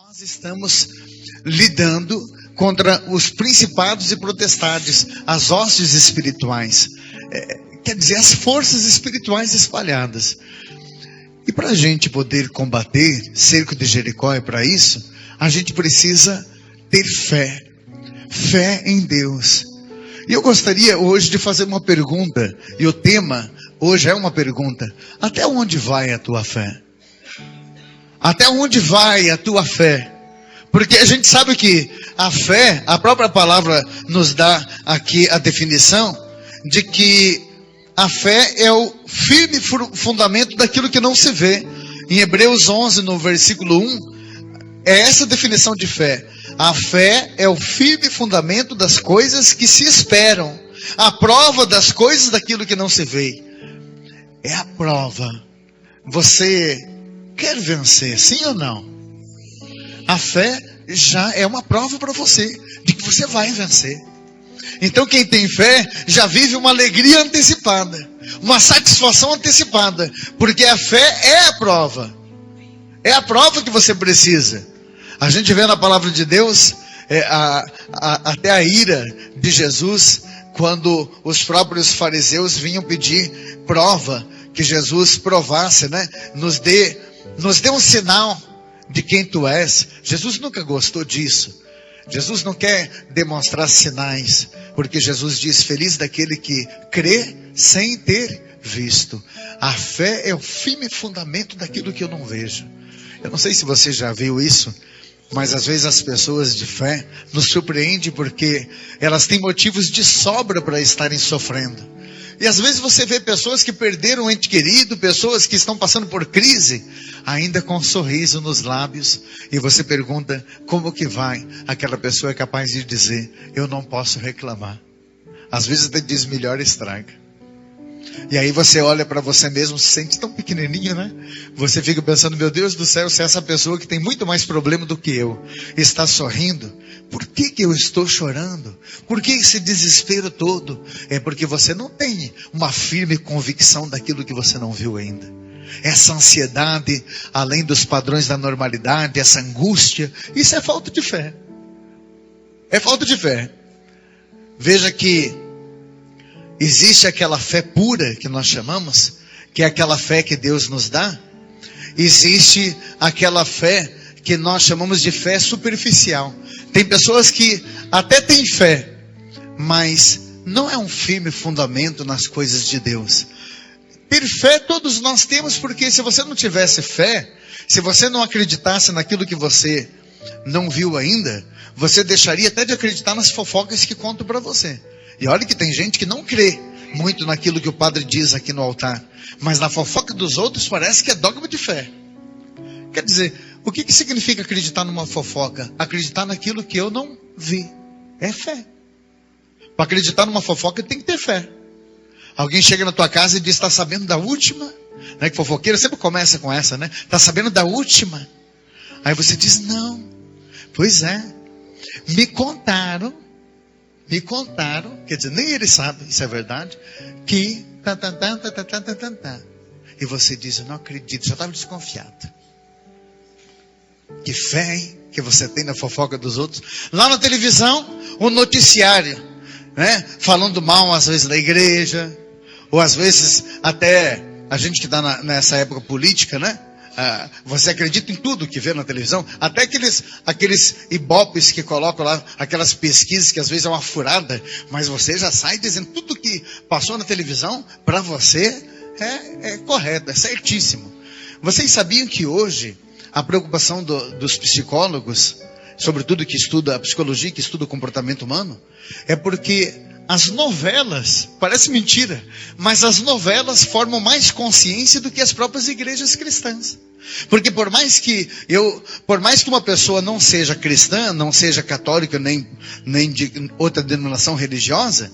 Nós estamos lidando contra os principados e potestades, as hostes espirituais, quer dizer, as forças espirituais espalhadas. E para a gente poder combater cerco de Jericó, para isso, a gente precisa ter fé em Deus. E eu gostaria hoje de fazer uma pergunta, e o tema hoje é uma pergunta: até onde vai a tua fé? Até onde vai a tua fé? Porque a gente sabe que a fé, a própria palavra nos dá aqui a definição de que a fé é o firme fundamento daquilo que não se vê. Em Hebreus 11, no versículo 1, é essa a definição de fé. A fé é o firme fundamento das coisas que se esperam, a prova das coisas daquilo que não se vê. É a prova. Você quer vencer, sim ou não? A fé já é uma prova para você de que você vai vencer. Então quem tem fé já vive uma alegria antecipada, uma satisfação antecipada, porque a fé é a prova. É a prova que você precisa. A gente vê na palavra de Deus até a ira de Jesus, quando os próprios fariseus vinham pedir prova, que Jesus provasse, né? Nos dê um sinal de quem tu és. Jesus nunca gostou disso. Jesus não quer demonstrar sinais, porque Jesus diz: feliz daquele que crê sem ter visto. A fé é o firme fundamento daquilo que eu não vejo. Eu não sei se você já viu isso, mas às vezes as pessoas de fé nos surpreendem porque elas têm motivos de sobra para estarem sofrendo. E às vezes você vê pessoas que perderam um ente querido, pessoas que estão passando por crise, ainda com um sorriso nos lábios, e você pergunta: como que vai? Aquela pessoa é capaz de dizer: eu não posso reclamar. Às vezes até diz: melhor estraga. E aí você olha para você mesmo, se sente tão pequenininho, né? Você fica pensando: meu Deus do céu, se essa pessoa que tem muito mais problema do que eu está sorrindo, por que eu estou chorando? Por que esse desespero todo? É porque você não tem uma firme convicção daquilo que você não viu ainda. Essa ansiedade, além dos padrões da normalidade, essa angústia, isso é falta de fé. É falta de fé. Veja que existe aquela fé pura que nós chamamos, que é aquela fé que Deus nos dá. Existe aquela fé que nós chamamos de fé superficial. Tem pessoas que até têm fé, mas não é um firme fundamento nas coisas de Deus. Ter fé todos nós temos, porque se você não tivesse fé, se você não acreditasse naquilo que você não viu ainda, você deixaria até de acreditar nas fofocas que contam para você. E olha que tem gente que não crê muito naquilo que o padre diz aqui no altar, mas na fofoca dos outros parece que é dogma de fé. Quer dizer, o que significa acreditar numa fofoca? Acreditar naquilo que eu não vi. É fé. Para acreditar numa fofoca tem que ter fé. Alguém chega na tua casa e diz: está sabendo da última? Né? Que fofoqueiro sempre começa com essa, né? Está sabendo da última? Aí você diz: não. Pois é. Me contaram, quer dizer, nem ele sabe, isso é verdade, que E você diz: eu não acredito, já estava desconfiado. Que fé, hein, que você tem na fofoca dos outros. Lá na televisão, um noticiário, né, falando mal às vezes da igreja, ou às vezes até a gente que está nessa época política, né? Você acredita em tudo que vê na televisão, até aqueles ibopes que colocam lá, aquelas pesquisas que às vezes é uma furada, mas você já sai dizendo tudo que passou na televisão, para você é correto, é certíssimo. Vocês sabiam que hoje a preocupação dos psicólogos, sobretudo que estuda a psicologia, que estuda o comportamento humano, é porque as novelas, parece mentira, mas as novelas formam mais consciência do que as próprias igrejas cristãs. Porque por mais que uma pessoa não seja cristã, não seja católica, nem de outra denominação religiosa,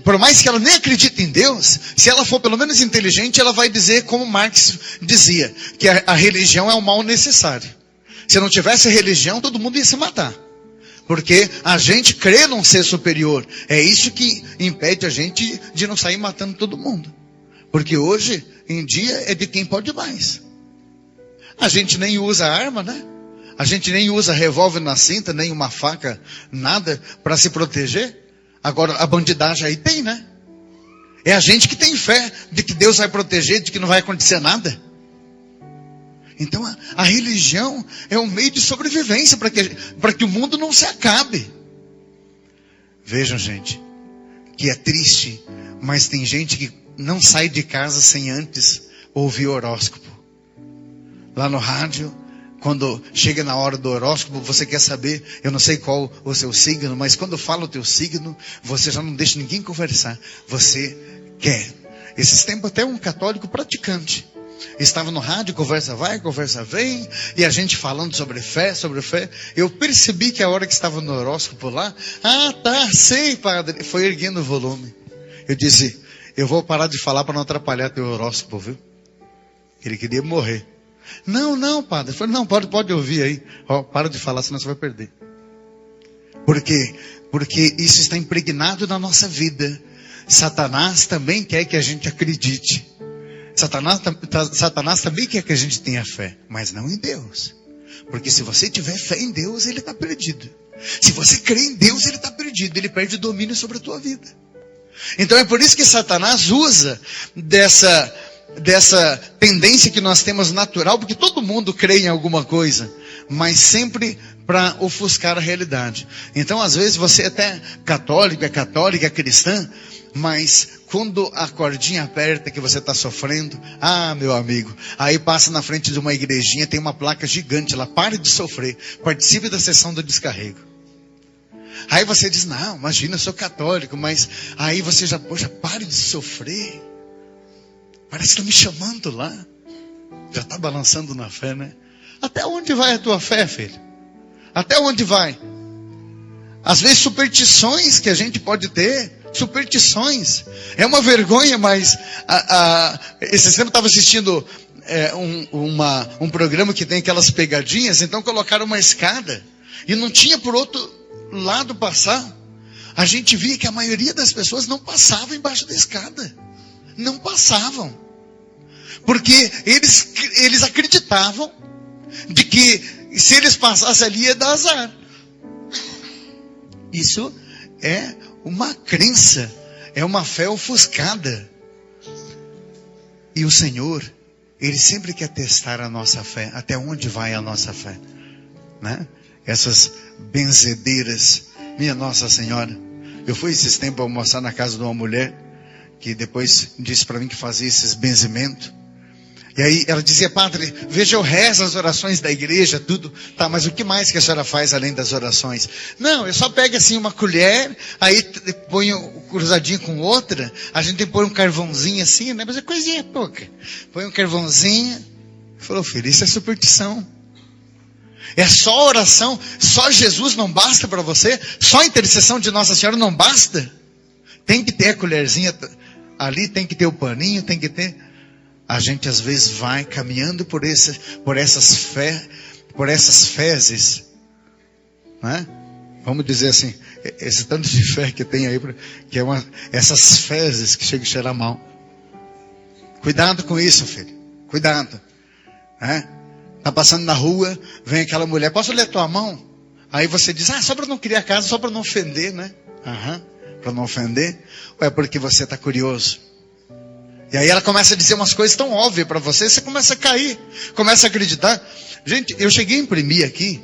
por mais que ela nem acredite em Deus, se ela for pelo menos inteligente, ela vai dizer como Marx dizia, que a religião é um mal necessário. Se não tivesse religião, todo mundo ia se matar. Porque a gente crê num ser superior. É isso que impede a gente de não sair matando todo mundo. Porque hoje em dia é de quem pode mais. A gente nem usa arma, né? A gente nem usa revólver na cinta, nem uma faca, nada para se proteger. Agora a bandidagem aí tem, né? É a gente que tem fé de que Deus vai proteger, de que não vai acontecer nada. Então a religião é um meio de sobrevivência para que o mundo não se acabe. Vejam, gente, que é triste, mas tem gente que não sai de casa sem antes ouvir o horóscopo. Lá no rádio, quando chega na hora do horóscopo, você quer saber, eu não sei qual o seu signo, mas quando fala o teu signo, você já não deixa ninguém conversar. Você quer. Esses tempos até um católico praticante estava no rádio, conversa vai, conversa vem, e a gente falando sobre fé. Eu percebi que a hora que estava no horóscopo lá, tá, sei, padre, foi erguendo o volume. Eu disse, eu vou parar de falar para não atrapalhar teu horóscopo, viu? Ele queria morrer. Não, padre. Eu falei, não, pode ouvir aí. Para de falar, senão você vai perder. Por quê? Porque isso está impregnado na nossa vida. Satanás também quer que a gente acredite. Satanás também quer que a gente tenha fé, mas não em Deus. Porque se você tiver fé em Deus, ele está perdido. Se você crê em Deus, ele está perdido. Ele perde o domínio sobre a tua vida. Então é por isso que Satanás usa dessa tendência que nós temos natural, porque todo mundo crê em alguma coisa, mas sempre para ofuscar a realidade. Então às vezes você é até católico, é católica, é cristã, mas quando a cordinha aperta que você está sofrendo, meu amigo, aí passa na frente de uma igrejinha, tem uma placa gigante lá, pare de sofrer, participe da sessão do descarrego. Aí você diz, não, imagina, eu sou católico, mas aí você já, poxa, pare de sofrer. Parece que está me chamando lá. Já está balançando na fé, né? Até onde vai a tua fé, filho? Até onde vai? Às vezes superstições que a gente pode ter. Superstições. É uma vergonha, mas esse tempo eu estava assistindo um programa que tem aquelas pegadinhas. Então colocaram uma escada. E não tinha por outro lado passar. A gente via que a maioria das pessoas não passava embaixo da escada. Não passavam. Porque eles acreditavam de que se eles passassem ali ia dar azar. Isso é uma crença, é uma fé ofuscada. E o Senhor, Ele sempre quer testar a nossa fé. Até onde vai a nossa fé, né? Essas benzedeiras, minha Nossa Senhora. Eu fui esses tempos almoçar na casa de uma mulher que depois disse para mim que fazia esses benzimentos. E aí ela dizia, padre, veja, eu rezo as orações da igreja, tudo. Tá, mas o que mais que a senhora faz além das orações? Não, eu só pego assim uma colher, aí ponho cruzadinho com outra, a gente põe um carvãozinho assim, né? Mas é coisinha pouca. Põe um carvãozinho. Falou, filho, isso é superstição. É só oração, só Jesus não basta para você? Só a intercessão de Nossa Senhora não basta? Tem que ter a colherzinha ali, tem que ter o paninho, tem que ter... A gente às vezes vai caminhando por essas fezes, né? Vamos dizer assim, esse tanto de fé que tem aí, que é essas fezes que chegam a cheirar mal. Cuidado com isso, filho. Cuidado. Né? Tá passando na rua, vem aquela mulher, posso ler tua mão? Aí você diz, só para não criar casa, só para não ofender, né? Para não ofender. Ou é porque você está curioso? E aí ela começa a dizer umas coisas tão óbvias para você, você começa a cair, começa a acreditar. Gente, eu cheguei a imprimir aqui.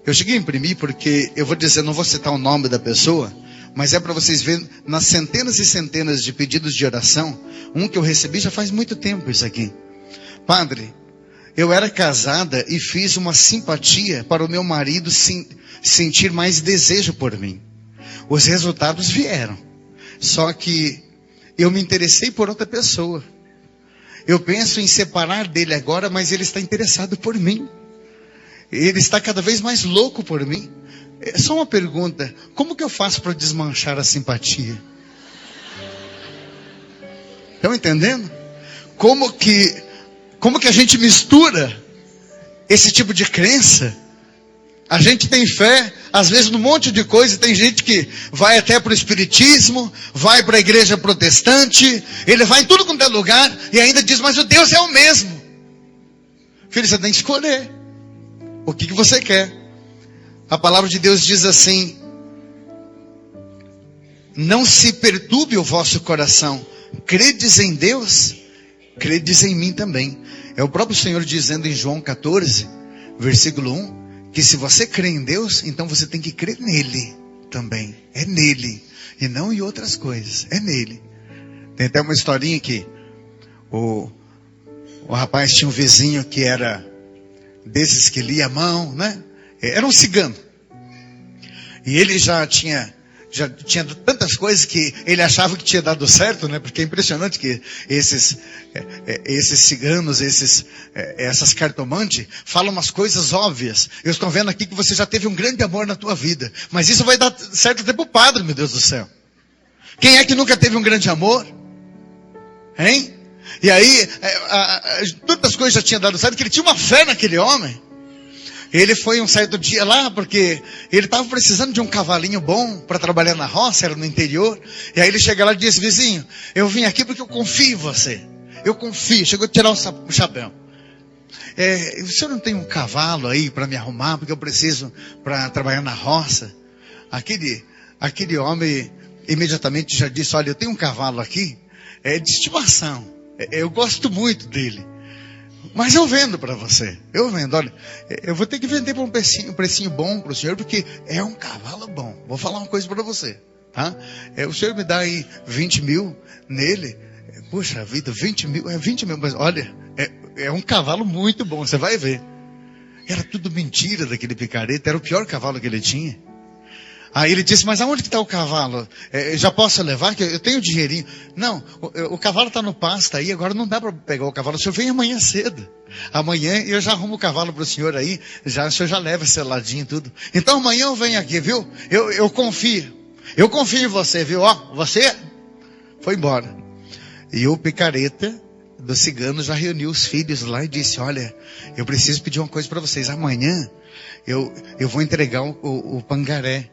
Eu cheguei a imprimir porque, eu vou dizer, não vou citar o nome da pessoa, mas é para vocês verem, nas centenas e centenas de pedidos de oração, um que eu recebi já faz muito tempo isso aqui. Padre, eu era casada e fiz uma simpatia para o meu marido sentir mais desejo por mim. Os resultados vieram. Só que eu me interessei por outra pessoa. Eu penso em separar dele agora, mas ele está interessado por mim. Ele está cada vez mais louco por mim. É só uma pergunta. Como que eu faço para desmanchar a simpatia? Estão entendendo? Como que a gente mistura esse tipo de crença? A gente tem fé, às vezes, num monte de coisa. Tem gente que vai até para o espiritismo, vai para a igreja protestante, ele vai em tudo quanto é lugar e ainda diz, mas o Deus é o mesmo. Filho, você tem que escolher. O que você quer? A palavra de Deus diz assim: não se perturbe o vosso coração. Credes em Deus, credes em mim também. É o próprio Senhor dizendo em João 14, versículo 1, que se você crê em Deus, então você tem que crer nele também. É nele, e não em outras coisas. É nele. Tem até uma historinha que o rapaz tinha um vizinho que era desses que lia a mão, né? Era um cigano. E ele já tinha tantas coisas que ele achava que tinha dado certo, né? Porque é impressionante que esses ciganos, essas cartomantes, falam umas coisas óbvias. Eu estou vendo aqui que você já teve um grande amor na tua vida. Mas isso vai dar certo até para o padre, meu Deus do céu. Quem é que nunca teve um grande amor? Hein? E aí, tantas coisas já tinham dado certo, que ele tinha uma fé naquele homem. Ele foi um certo dia lá, porque ele estava precisando de um cavalinho bom para trabalhar na roça, era no interior. E aí ele chega lá e disse: vizinho, eu vim aqui porque eu confio em você. Eu confio. Chegou a tirar o chapéu. O senhor não tem um cavalo aí para me arrumar, porque eu preciso para trabalhar na roça? Aquele homem imediatamente já disse: olha, eu tenho um cavalo aqui, de estimação. Eu gosto muito dele. Mas eu vendo para você. Eu vendo, olha, eu vou ter que vender por um precinho bom para o senhor, porque é um cavalo bom. Vou falar uma coisa para você, tá? O senhor me dá aí 20 mil nele. Puxa vida, 20 mil, 20 mil, mas olha, é um cavalo muito bom, você vai ver. Era tudo mentira daquele picareta, era o pior cavalo que ele tinha. Aí ele disse: mas aonde que está o cavalo? Já posso levar? Que eu tenho dinheirinho. Não, o cavalo está no pasto aí, agora não dá para pegar o cavalo. O senhor vem amanhã cedo. Amanhã eu já arrumo o cavalo para o senhor aí. O senhor já leva seladinho e tudo. Então amanhã eu venho aqui, viu? Eu confio. Eu confio em você, viu? Ó, você foi embora. E o picareta do cigano já reuniu os filhos lá e disse: olha, eu preciso pedir uma coisa para vocês. Amanhã eu vou entregar o pangaré,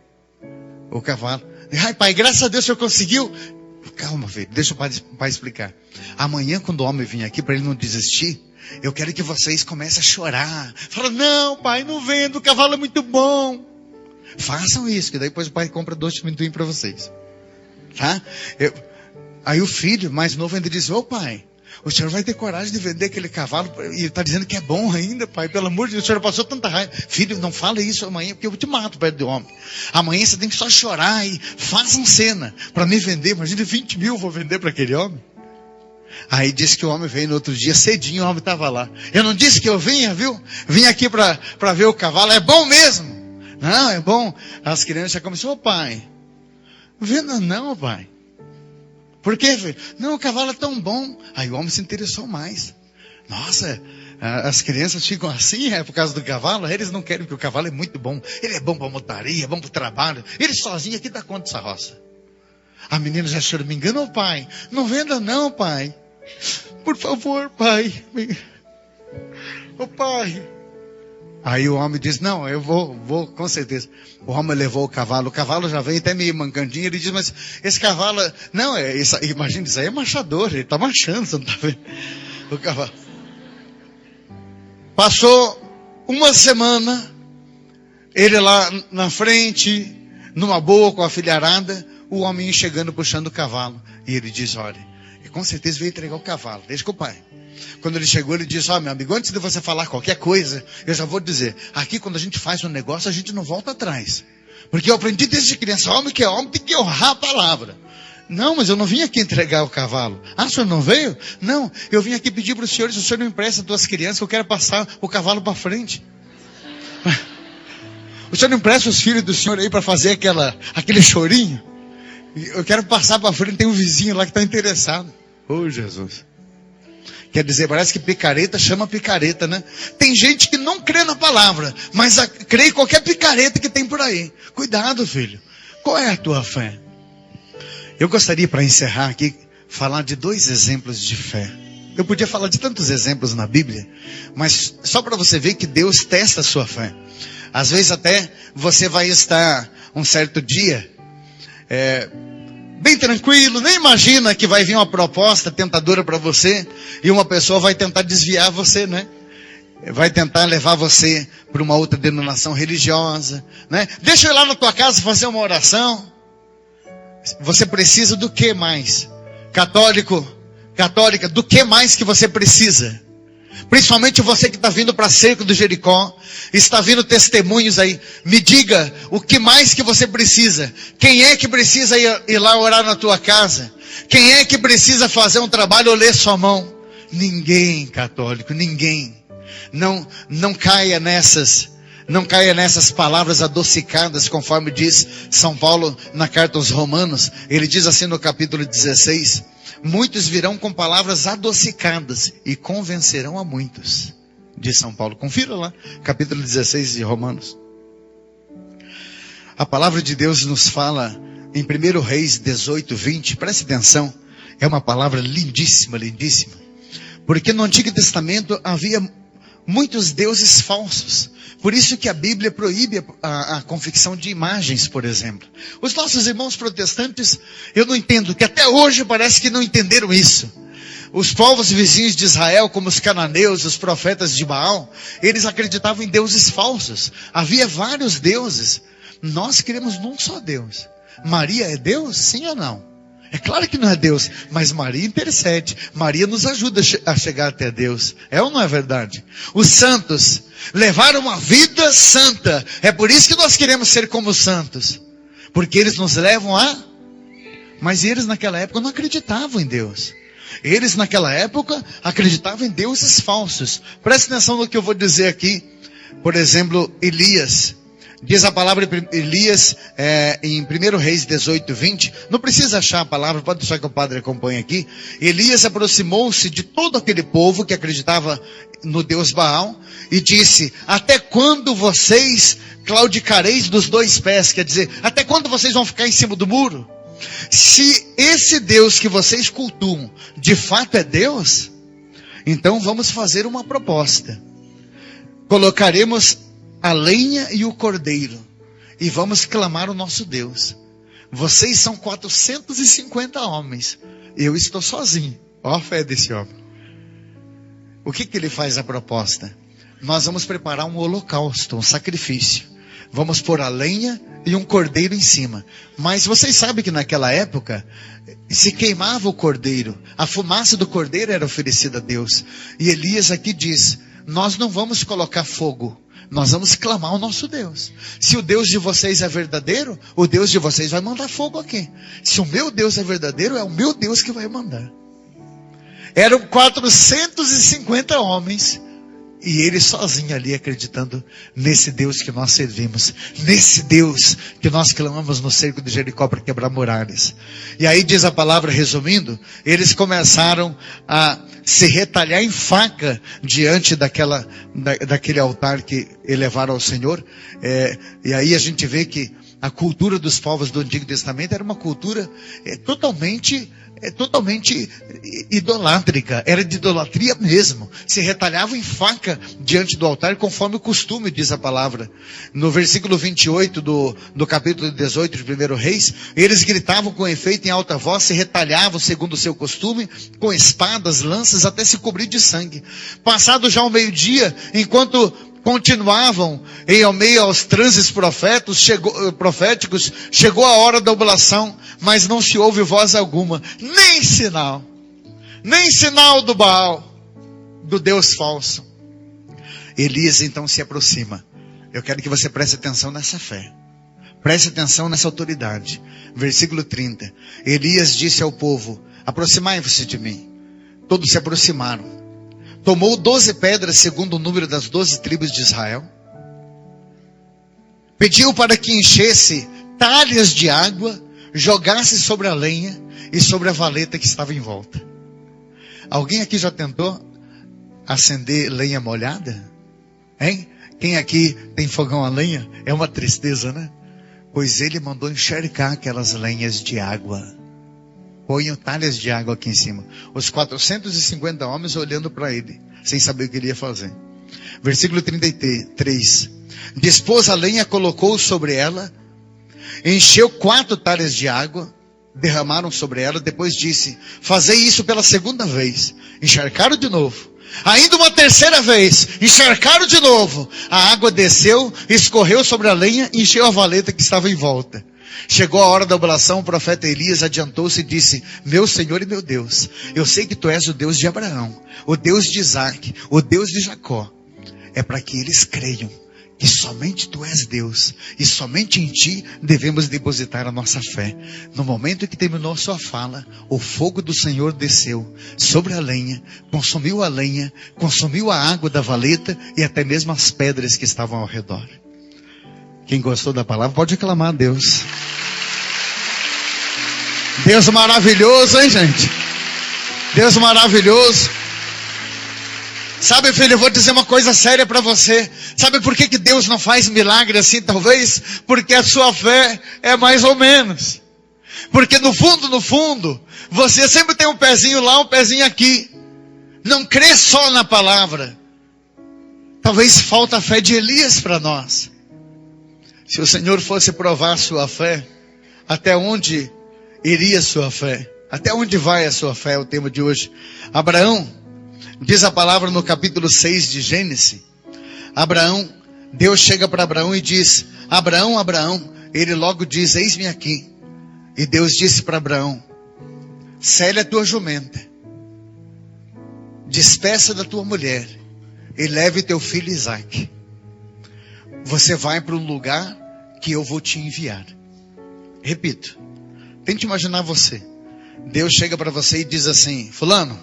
o cavalo. Ai, pai, graças a Deus o senhor conseguiu. Calma, filho, deixa o pai explicar. Amanhã, quando o homem vir aqui, para ele não desistir, eu quero que vocês comecem a chorar. Fala: não, pai, não vendo, o cavalo é muito bom. Façam isso, que daí depois o pai compra 2 de amendoim para vocês. Tá? Aí o filho mais novo ainda diz: ô pai, o senhor vai ter coragem de vender aquele cavalo? E ele está dizendo que é bom ainda, pai. Pelo amor de Deus, o senhor passou tanta raiva. Filho, não fala isso amanhã, porque eu te mato perto do homem. Amanhã você tem que só chorar e façam cena para me vender. Imagina, 20 mil eu vou vender para aquele homem. Aí disse que o homem veio no outro dia, cedinho, o homem estava lá. Eu não disse que eu vinha, viu? Vim aqui para ver o cavalo. É bom mesmo? Não, é bom. As crianças já começaram: ô pai, venda não, pai. Por quê, filho? Não, o cavalo é tão bom. Aí o homem se interessou mais. Nossa, as crianças ficam assim, por causa do cavalo. Eles não querem, porque o cavalo é muito bom. Ele é bom para a motaria, é bom para o trabalho. Ele sozinho aqui dá conta dessa roça. A menina já chorou: me engana, pai. Não venda não, pai. Por favor, pai. Ô pai. Aí o homem diz: não, eu vou com certeza. O homem levou o cavalo já veio até meio mancandinho. Ele diz: mas esse cavalo, não, imagina, isso aí é marchador, ele está marchando, você não está vendo? O cavalo. Passou uma semana, ele lá na frente, numa boa, com a filharada, o homem chegando, puxando o cavalo. E ele diz: olha, com certeza veio entregar o cavalo, deixa com o pai. Quando ele chegou, ele disse: ó, meu amigo, antes de você falar qualquer coisa, eu já vou dizer, aqui quando a gente faz um negócio, a gente não volta atrás. Porque eu aprendi desde criança: homem que é homem tem que honrar a palavra. Não, mas eu não vim aqui entregar o cavalo. Ah, o senhor não veio? Não, eu vim aqui pedir para os senhores, se o senhor não empresta as duas crianças, que eu quero passar o cavalo para frente. O senhor não empresta os filhos do senhor aí para fazer aquele chorinho? Eu quero passar para frente, tem um vizinho lá que está interessado. Ô, Jesus. Quer dizer, parece que picareta chama picareta, né? Tem gente que não crê na palavra, mas crê em qualquer picareta que tem por aí. Cuidado, filho. Qual é a tua fé? Eu gostaria, para encerrar aqui, falar de 2 exemplos de fé. Eu podia falar de tantos exemplos na Bíblia, mas só para você ver que Deus testa a sua fé. Às vezes até você vai estar um certo dia bem tranquilo, nem imagina que vai vir uma proposta tentadora para você e uma pessoa vai tentar desviar você, né? vai tentar levar você para uma outra denominação religiosa, né? Deixa eu ir lá na tua casa fazer uma oração. Você precisa do que mais? Católico, católica, do que mais que você precisa? Principalmente você que está vindo para Cerco do Jericó, está vindo testemunhos aí. Me diga o que mais que você precisa. Quem é que precisa ir lá orar na tua casa? Quem é que precisa fazer um trabalho ou ler sua mão? Ninguém, católico, ninguém. Não caia nessas palavras adocicadas, conforme diz São Paulo na carta aos Romanos. Ele diz assim no capítulo 16: muitos virão com palavras adocicadas e convencerão a muitos, diz São Paulo. Confira lá, capítulo 16 de Romanos. A palavra de Deus nos fala em 1 Reis 18, 20, preste atenção, é uma palavra lindíssima, lindíssima. Porque no Antigo Testamento havia muitos deuses falsos. Por isso que a Bíblia proíbe a confecção de imagens, por exemplo. Os nossos irmãos protestantes, eu não entendo, que até hoje parece que não entenderam isso. Os povos vizinhos de Israel, como os cananeus, os profetas de Baal, eles acreditavam em deuses falsos. Havia vários deuses. Nós queremos num só Deus. Maria é Deus? Sim ou não? É claro que não é Deus, mas Maria intercede. Maria nos ajuda a chegar até Deus. É ou não é verdade? Os santos levaram uma vida santa. É por isso que nós queremos ser como os santos. Porque eles nos levam a... Mas eles naquela época não acreditavam em Deus. Eles naquela época acreditavam em deuses falsos. Preste atenção no que eu vou dizer aqui. Por exemplo, Elias. Diz a palavra de Elias em 1 Reis 18, 20. Não precisa achar a palavra, pode deixar que o padre acompanhe aqui. Elias aproximou-se de todo aquele povo que acreditava no Deus Baal e disse: até quando vocês claudicareis dos dois pés? Quer dizer, até quando vocês vão ficar em cima do muro? Se esse Deus que vocês cultuam de fato é Deus, então vamos fazer uma proposta. Colocaremos a lenha e o cordeiro, e vamos clamar o nosso Deus. Vocês são 450 homens, eu estou sozinho. Ó a fé desse homem. O que ele faz a proposta? Nós vamos preparar um holocausto, um sacrifício. Vamos pôr a lenha e um cordeiro em cima. Mas vocês sabem que naquela época se queimava o cordeiro. A fumaça do cordeiro era oferecida a Deus. E Elias aqui diz: nós não vamos colocar fogo. Nós vamos clamar ao nosso Deus. Se o Deus de vocês é verdadeiro, o Deus de vocês vai mandar fogo aqui. Se o meu Deus é verdadeiro, é o meu Deus que vai mandar. Eram 450 homens. E ele sozinho ali acreditando nesse Deus que nós servimos. Nesse Deus que nós clamamos no cerco de Jericó para quebrar muralhas. E aí diz a palavra, resumindo, eles começaram a se retalhar em faca diante daquele altar que elevaram ao Senhor. E aí a gente vê que a cultura dos povos do Antigo Testamento era uma cultura totalmente idolátrica, era de idolatria mesmo. Se retalhavam em faca diante do altar, conforme o costume, diz a palavra. No versículo 28 do capítulo 18 de 1 Reis, eles gritavam com efeito em alta voz, se retalhavam segundo o seu costume, com espadas, lanças, até se cobrir de sangue. Passado já o meio-dia, enquanto continuavam em meio aos transes proféticos, chegou a hora da oblação, mas não se ouve voz alguma, nem sinal do Baal, do Deus falso. Elias então se aproxima. Eu quero que você preste atenção nessa fé, preste atenção nessa autoridade. Versículo 30, Elias disse ao povo: aproximai-vos de mim. Todos se aproximaram. Tomou 12 pedras, segundo o número das 12 tribos de Israel. Pediu para que enchesse talhas de água, jogasse sobre a lenha e sobre a valeta que estava em volta. Alguém aqui já tentou acender lenha molhada? Hein? Quem aqui tem fogão a lenha? É uma tristeza, né? Pois ele mandou encharcar aquelas lenhas de água. Ponham talhas de água aqui em cima. Os 450 homens olhando para ele, sem saber o que ele ia fazer. Versículo 33. Dispôs a lenha, colocou sobre ela, encheu 4 talhas de água, derramaram sobre ela, depois disse: fazei isso pela segunda vez. Encharcaram de novo. Ainda uma terceira vez, encharcaram de novo. A água desceu, escorreu sobre a lenha e encheu a valeta que estava em volta. Chegou a hora da oblação, o profeta Elias adiantou-se e disse: meu Senhor e meu Deus, eu sei que tu és o Deus de Abraão, o Deus de Isaac, o Deus de Jacó. É para que eles creiam que somente tu és Deus, e somente em ti devemos depositar a nossa fé. No momento em que terminou sua fala, o fogo do Senhor desceu sobre a lenha, consumiu a água da valeta e até mesmo as pedras que estavam ao redor. Quem gostou da palavra pode aclamar a Deus. Deus maravilhoso, hein, gente? Deus maravilhoso. Sabe, filho, eu vou dizer uma coisa séria para você. Sabe por que Deus não faz milagre assim, talvez? Porque a sua fé é mais ou menos. Porque no fundo, você sempre tem um pezinho lá, um pezinho aqui. Não crê só na palavra. Talvez falta a fé de Elias para nós. Se o Senhor fosse provar a sua fé, até onde iria a sua fé? Até onde vai a sua fé? É o tema de hoje. Abraão, diz a palavra no capítulo 6 de Gênesis. Deus chega para Abraão e diz: Abraão, Abraão. Ele logo diz: eis-me aqui. E Deus disse para Abraão: sele a tua jumenta, despeça da tua mulher e leve teu filho Isaque. Você vai para um lugar que eu vou te enviar. Repito, tente imaginar você. Deus chega para você e diz assim: fulano,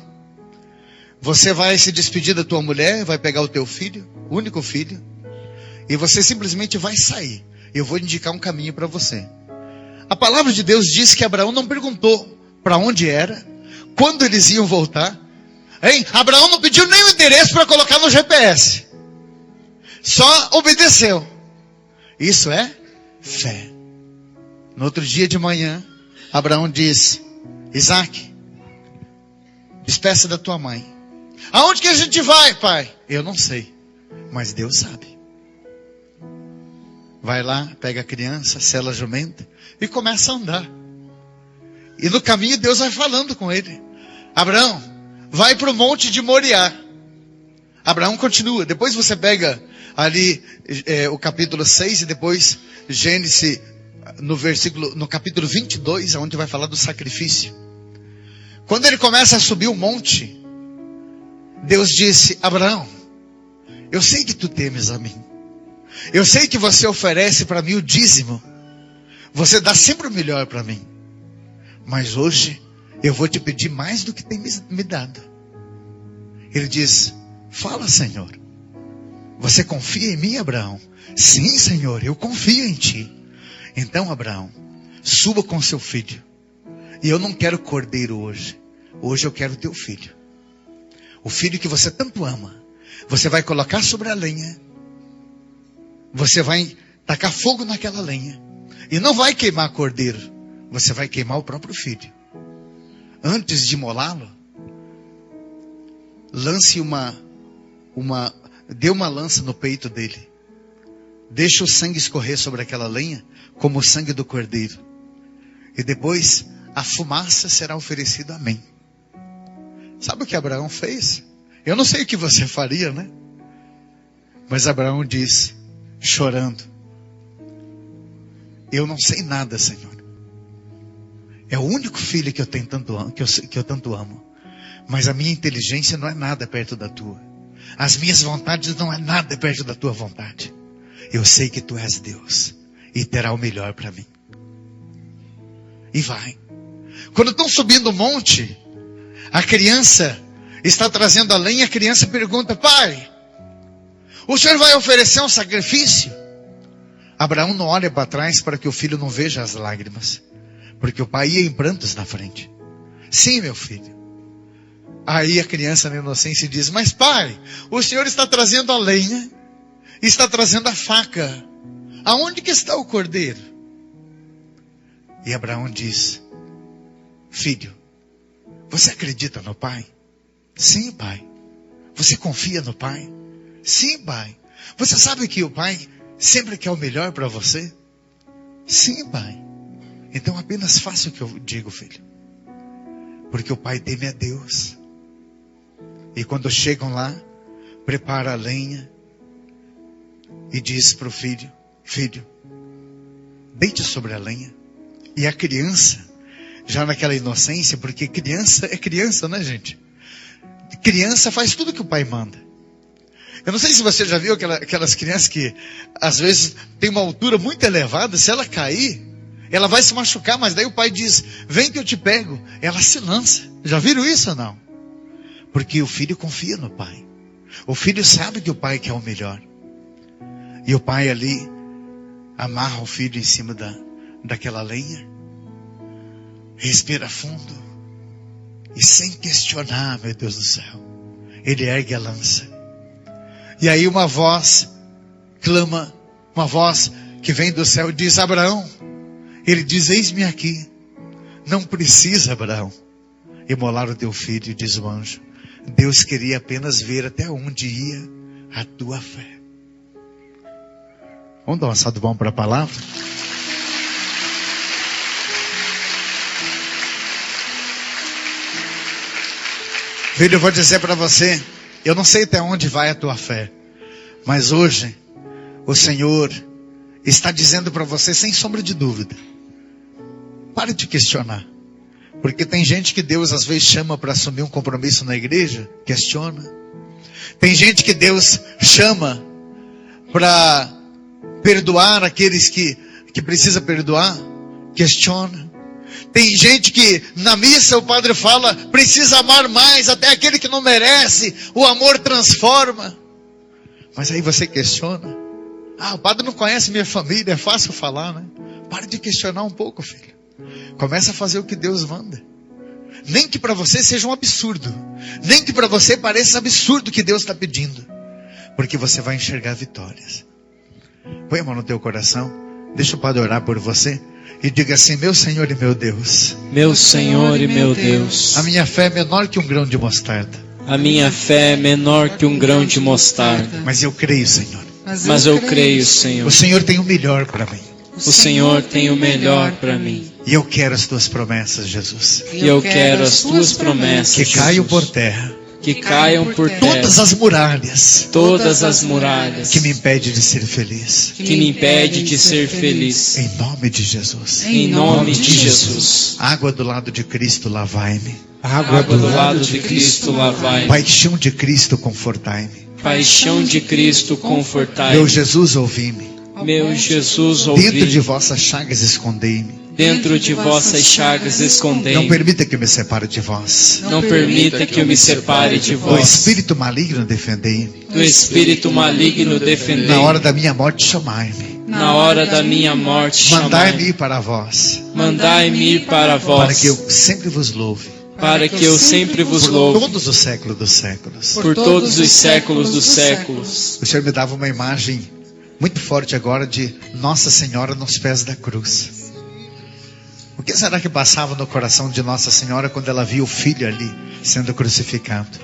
você vai se despedir da tua mulher, vai pegar o teu filho, o único filho, e você simplesmente vai sair. Eu vou indicar um caminho para você. A palavra de Deus diz que Abraão não perguntou para onde era, quando eles iam voltar. Hein? Abraão não pediu nem o endereço para colocar no GPS. Só obedeceu. Isso é fé. No outro dia de manhã, Abraão diz: Isaque, despeça da tua mãe. Aonde que a gente vai, pai? Eu não sei, mas Deus sabe. Vai lá, pega a criança, sela a jumenta e começa a andar. E no caminho Deus vai falando com ele: Abraão, vai para o monte de Moriá. Abraão continua. Depois você pega ali o capítulo 6 e depois Gênesis no capítulo 22, onde vai falar do sacrifício. Quando ele começa a subir o monte, Deus disse: Abraão, eu sei que tu temes a mim. Eu sei que você oferece para mim o dízimo. Você dá sempre o melhor para mim. Mas hoje eu vou te pedir mais do que tem me dado. Ele diz: fala, Senhor. Você confia em mim, Abraão? Sim, Senhor, eu confio em ti. Então, Abraão, suba com seu filho. E eu não quero cordeiro hoje. Hoje eu quero teu filho. O filho que você tanto ama. Você vai colocar sobre a lenha. Você vai tacar fogo naquela lenha. E não vai queimar cordeiro. Você vai queimar o próprio filho. Antes de imolá-lo, dê uma lança no peito dele. Deixa o sangue escorrer sobre aquela lenha, como o sangue do cordeiro. E depois, a fumaça será oferecida a mim. Sabe o que Abraão fez? Eu não sei o que você faria, né? Mas Abraão diz, chorando: eu não sei nada, Senhor. É o único filho que eu tenho que eu tanto amo. Mas a minha inteligência não é nada perto da tua. As minhas vontades não é nada perto da tua vontade. Eu sei que tu és Deus e terá o melhor para mim. E vai. Quando estão subindo o monte, a criança está trazendo a lenha. A criança pergunta: pai, o senhor vai oferecer um sacrifício? Abraão não olha para trás para que o filho não veja as lágrimas, porque o pai ia em prantos na frente. Sim, meu filho. Aí a criança na inocência diz: mas pai, o senhor está trazendo a lenha, está trazendo a faca. Aonde que está o cordeiro? E Abraão diz: filho, você acredita no pai? Sim, pai. Você confia no pai? Sim, pai. Você sabe que o pai sempre quer o melhor para você? Sim, pai. Então apenas faça o que eu digo, filho. Porque o pai teme a Deus. E quando chegam lá, prepara a lenha e diz para o filho: filho, deite sobre a lenha. E a criança, já naquela inocência, porque criança é criança, né, gente? Criança faz tudo que o pai manda. Eu não sei se você já viu aquelas crianças que às vezes tem uma altura muito elevada, se ela cair, ela vai se machucar, mas daí o pai diz: vem que eu te pego. Ela se lança. Já viram isso ou não? Porque o filho confia no pai. O filho sabe que o pai quer o melhor. E o pai ali amarra o filho em cima daquela lenha, respira fundo e, sem questionar, meu Deus do céu, ele ergue a lança. E aí uma voz clama, uma voz que vem do céu, diz: Abraão. Ele diz: eis-me aqui. Não precisa, Abraão, imolar o teu filho, diz o anjo. Deus queria apenas ver até onde ia a tua fé. Vamos dar uma salva de bom para a palavra? Filho, eu vou dizer para você, eu não sei até onde vai a tua fé, mas hoje o Senhor está dizendo para você, sem sombra de dúvida, pare de questionar. Porque tem gente que Deus às vezes chama para assumir um compromisso na igreja, questiona. Tem gente que Deus chama para perdoar aqueles que precisa perdoar, questiona. Tem gente que na missa o padre fala, precisa amar mais até aquele que não merece, o amor transforma. Mas aí você questiona: o padre não conhece minha família, é fácil falar, né? Pare de questionar um pouco, filho. Começa a fazer o que Deus manda. Nem que para você seja um absurdo, nem que para você pareça absurdo o que Deus está pedindo, porque você vai enxergar vitórias. Põe a mão no teu coração, deixa o padre orar por você e diga assim: meu Senhor e meu Deus, meu Senhor e meu Deus, a minha fé é menor que um grão de mostarda. A minha fé é menor que um grão de mostarda. Mas eu creio, Senhor. Mas eu creio, Senhor. O Senhor tem o melhor para mim. O Senhor tem o melhor para mim. E eu quero as tuas promessas, Jesus. E eu quero as tuas promessas, que caiam Jesus, por terra. que caiam por terra. Todas as muralhas. Todas as muralhas que me impede de ser feliz. Que me impede de ser feliz. Em nome de Jesus. Em nome de Jesus. Água do lado de Cristo, lavai-me. Água do lado de Cristo, lavai-me. Paixão de Cristo, confortai-me. Paixão de Cristo, confortai-me. Meu Jesus, ouvi-me. Meu Jesus, ouvi-me. Dentro de vossas chagas, escondei-me. Dentro de vossas chagas, escondei-me. Não permita que eu me separe de vós. Não permita que eu me separe de vós. Do espírito maligno, defendei-me. Do espírito maligno, defendei-me. Na hora da minha morte, chamai-me. Na hora da minha morte, chamai-me. Mandai-me ir para vós. Mandai-me ir para vós. Para que eu sempre vos louve. Para que eu sempre vos louve. Por todos os séculos dos séculos. Por todos os séculos dos séculos. O Senhor me dava uma imagem muito forte agora de Nossa Senhora nos pés da cruz. O que será que passava no coração de Nossa Senhora quando ela via o filho ali sendo crucificado?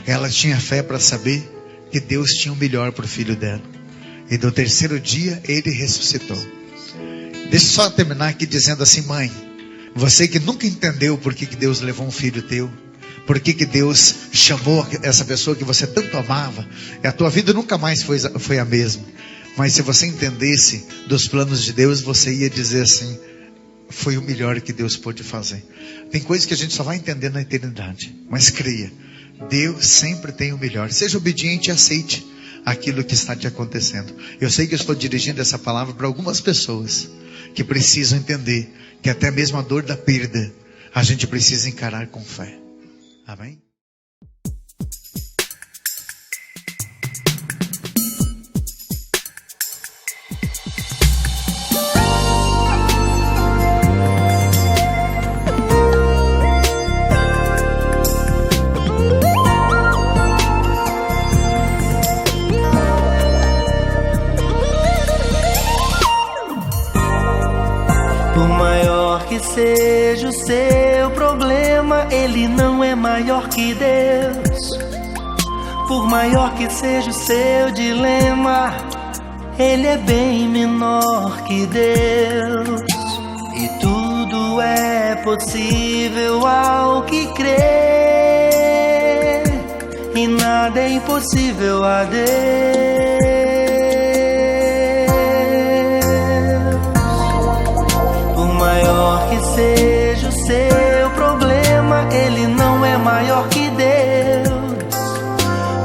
Ela tinha fé para saber que Deus tinha o melhor para o filho dela. E no terceiro dia ele ressuscitou. Deixa eu só terminar aqui dizendo assim: mãe, você que nunca entendeu por que Deus levou um filho teu, por que Deus chamou essa pessoa que você tanto amava, e a tua vida nunca mais foi a mesma. Mas se você entendesse dos planos de Deus, você ia dizer assim: foi o melhor que Deus pôde fazer. Tem coisas que a gente só vai entender na eternidade, mas creia, Deus sempre tem o melhor. Seja obediente e aceite aquilo que está te acontecendo. Eu sei que eu estou dirigindo essa palavra para algumas pessoas que precisam entender que até mesmo a dor da perda a gente precisa encarar com fé. Amém? Seja o seu problema, ele não é maior que Deus. Por maior que seja o seu dilema, ele é bem menor que Deus. E tudo é possível ao que crê. e nada é impossível a Deus. Por maior que seja o seu problema, ele não é maior que Deus.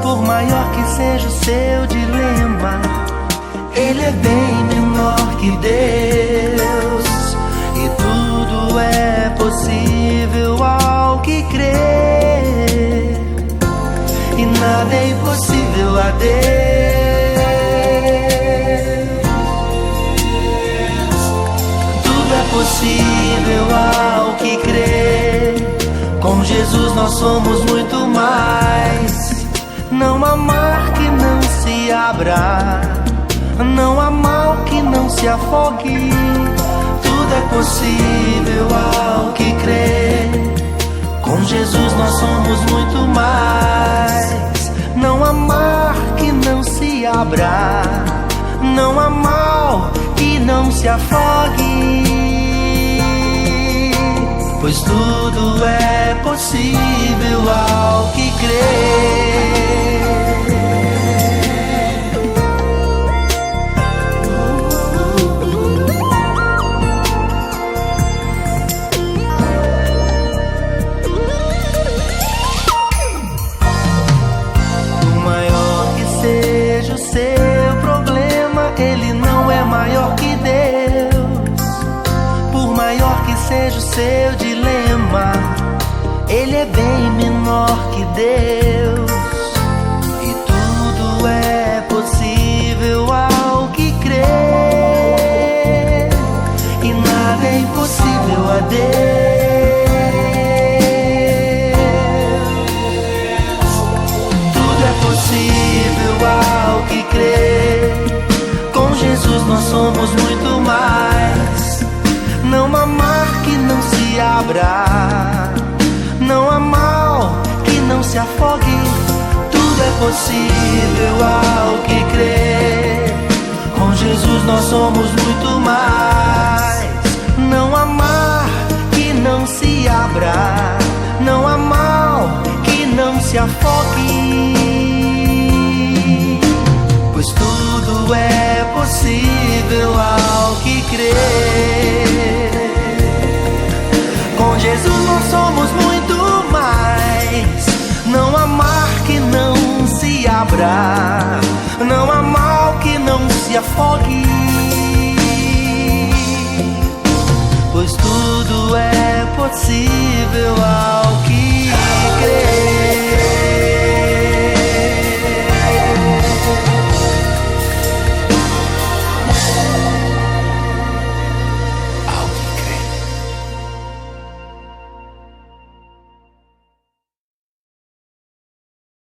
Por maior que seja o seu dilema, ele é bem menor que Deus. E tudo é possível ao que crê, e nada é impossível a Deus. Tudo é possível ao que crê. Com Jesus nós somos muito mais. Não há mar que não se abra, não há mal que não se afogue. Tudo é possível ao que crê. Com Jesus nós somos muito mais. Não há mar que não se abra, não há mal que não se afogue. Pois tudo é possível ao que crê. Ele não é maior que Deus. Por maior que seja o seu dilema, ele é bem menor que Deus. E tudo é possível ao que crê, e nada é impossível a Deus. Tudo é possível ao que crê. Com Jesus nós somos muito mais. Não há mar que não se abra, não há mal que não se afogue. Tudo é possível ao que crê. Com Jesus nós somos muito mais. Não há mar que não se abra, não há mal que não se afogue. Pois tudo é possível ao que crê. Com Jesus nós somos muito mais. Não há mar que não se abra, não há mal que não se afogue.